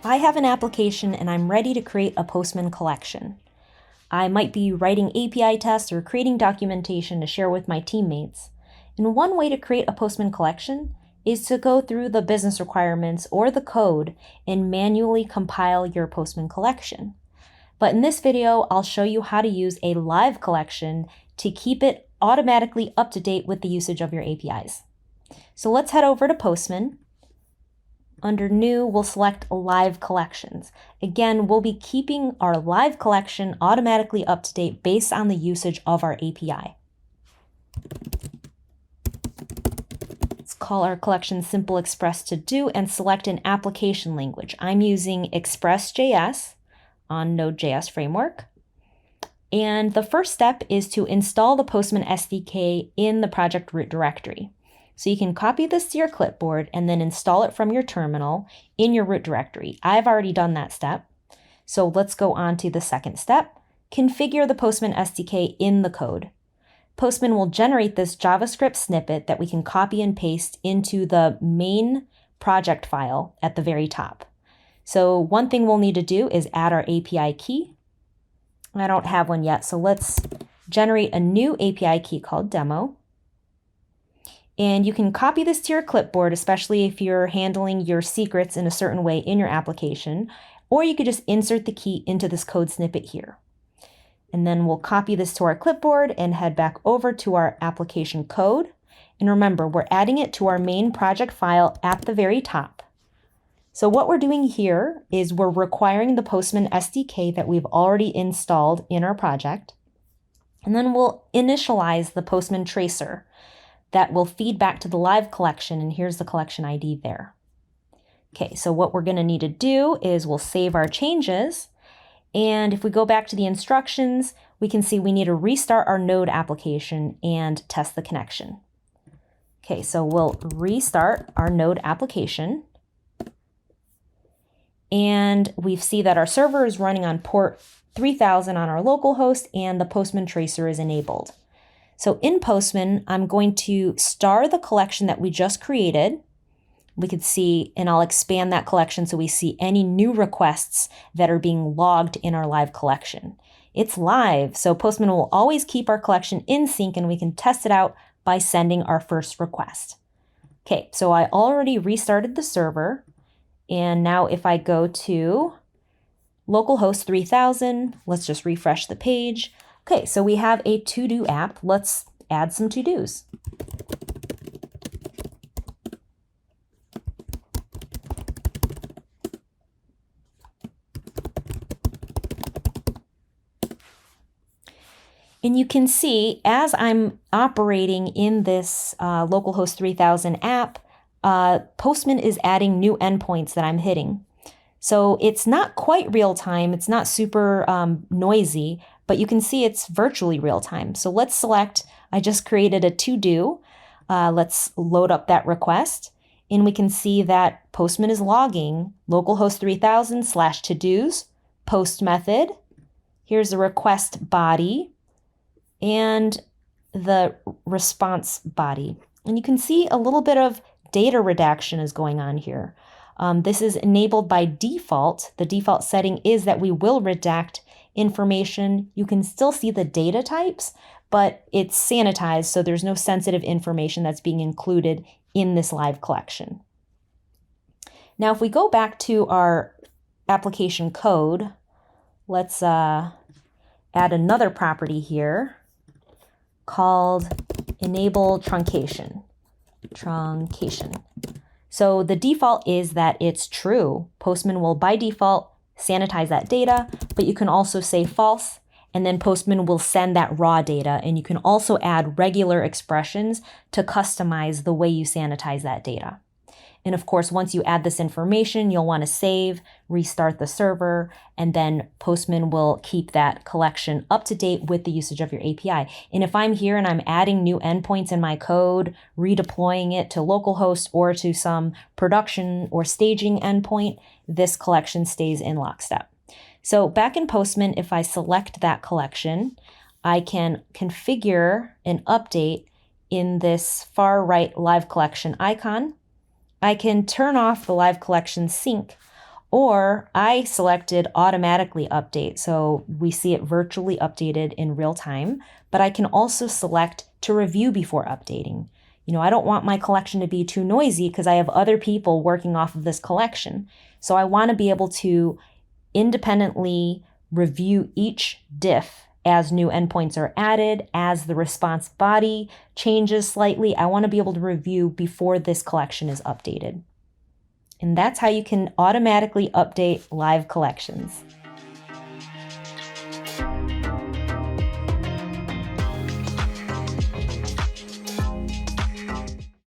I have an application and I'm ready to create a Postman collection. I might be writing API tests or creating documentation to share with my teammates. And one way to create a Postman collection is to go through the business requirements or the code and manually compile your Postman collection. But in this video, I'll show you how to use a live collection to keep it automatically up to date with the usage of your APIs. So let's head over to Postman. Under New, we'll select Live Collections. Again, we'll be keeping our live collection automatically up to date based on the usage of our API. Let's call our collection Simple Express To Do and select an application language. I'm using Express.js on Node.js framework. And the first step is to install the Postman SDK in the project root directory. So you can copy this to your clipboard and then install it from your terminal in your root directory. I've already done that step. So let's go on to the second step. Configure the Postman SDK in the code. Postman will generate this JavaScript snippet that we can copy and paste into the main project file at the very top. So one thing we'll need to do is add our API key. I don't have one yet, so let's generate a new API key called demo. And you can copy this to your clipboard, especially if you're handling your secrets in a certain way in your application, or you could just insert the key into this code snippet here. And then we'll copy this to our clipboard and head back over to our application code. And remember, we're adding it to our main project file at the very top. So what we're doing here is we're requiring the Postman SDK that we've already installed in our project. And then we'll initialize the Postman tracer that will feed back to the live collection, and here's the collection ID there. Okay, so what we're going to need to do is we'll save our changes, and if we go back to the instructions, we can see we need to restart our Node application and test the connection. Okay, so we'll restart our Node application, and we see that our server is running on port 3000 on our local host, and the Postman tracer is enabled. So in Postman, I'm going to star the collection that we just created. We could see, and I'll expand that collection so we see any new requests that are being logged in our live collection. It's live, so Postman will always keep our collection in sync and we can test it out by sending our first request. Okay, so I already restarted the server. And now if I go to localhost 3000, let's just refresh the page. Okay, so we have a to-do app. Let's add some to-dos. And you can see as I'm operating in this localhost 3000 app, Postman is adding new endpoints that I'm hitting. So it's not quite real time. It's not super noisy, but you can see it's virtually real time. So let's select, I just created a to-do. Let's load up that request. And we can see that Postman is logging localhost 3000 / to-dos, post method. Here's the request body and the response body. And you can see a little bit of data redaction is going on here. This is enabled by default. The default setting is that we will redact information. You can still see the data types, but it's sanitized, so there's no sensitive information that's being included in this live collection. Now, if we go back to our application code, let's add another property here called enable truncation. So the default is that it's true. Postman will by default sanitize that data, but you can also say false, and then Postman will send that raw data, and you can also add regular expressions to customize the way you sanitize that data. And of course, once you add this information, you'll want to save, restart the server, and then Postman will keep that collection up to date with the usage of your API. And if I'm here and I'm adding new endpoints in my code, redeploying it to localhost or to some production or staging endpoint, this collection stays in lockstep. So back in Postman, if I select that collection, I can configure an update in this far right live collection icon, I can turn off the live collection sync, or I selected automatically update, so we see it virtually updated in real time, but I can also select to review before updating. I don't want my collection to be too noisy because I have other people working off of this collection. So I want to be able to independently review each diff as new endpoints are added, as the response body changes slightly. I want to be able to review before this collection is updated. And that's how you can automatically update live collections.